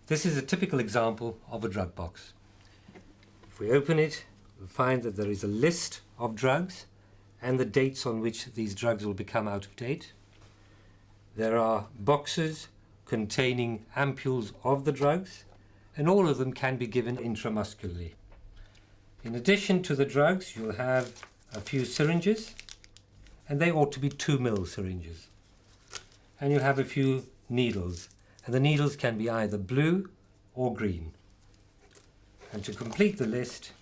This is a typical example of a drug box. If we open it, we'll find that there is a list of drugs and the dates on which these drugs will become out of date. There are boxes containing ampules of the drugs, and all of them can be given intramuscularly. In addition to the drugs, you'll have a few syringes, and they ought to be 2 ml syringes. And you'll have a few needles, and the needles can be either blue or green. And to complete the list,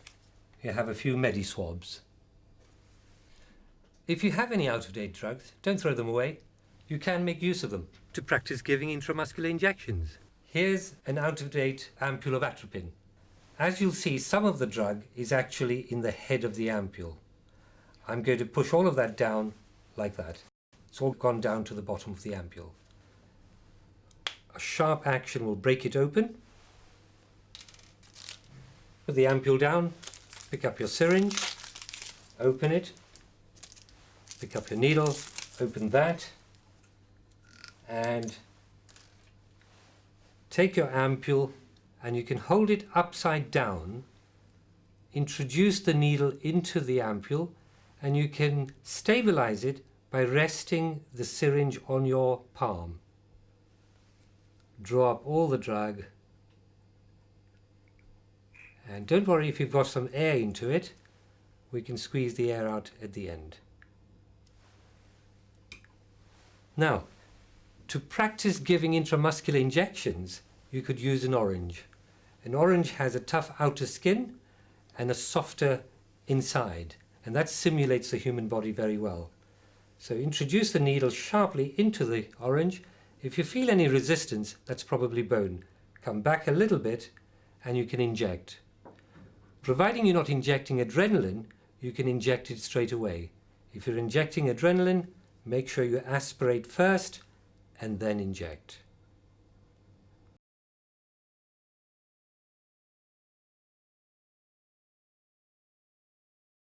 you have a few Medi-swabs. If you have any out-of-date drugs, don't throw them away. You can make use of them to practice giving intramuscular injections. Here's an out-of-date ampule of atropine. As you'll see, some of the drug is actually in the head of the ampule. I'm going to push all of that down like that. It's all gone down to the bottom of the ampule. A sharp action will break it open. Put the ampule down, pick up your syringe, open it, pick up your needle, open that, and take your ampule, and you can hold it upside down, introduce the needle into the ampule, and you can stabilize it by resting the syringe on your palm. Draw up all the drug, and don't worry if you've got some air into it, we can squeeze the air out at the end. Now, to practice giving intramuscular injections, you could use an orange. An orange has a tough outer skin and a softer inside, and that simulates the human body very well. So introduce the needle sharply into the orange. If you feel any resistance, that's probably bone. Come back a little bit and you can inject. Providing you're not injecting adrenaline, you can inject it straight away. If you're injecting adrenaline, make sure you aspirate first and then inject.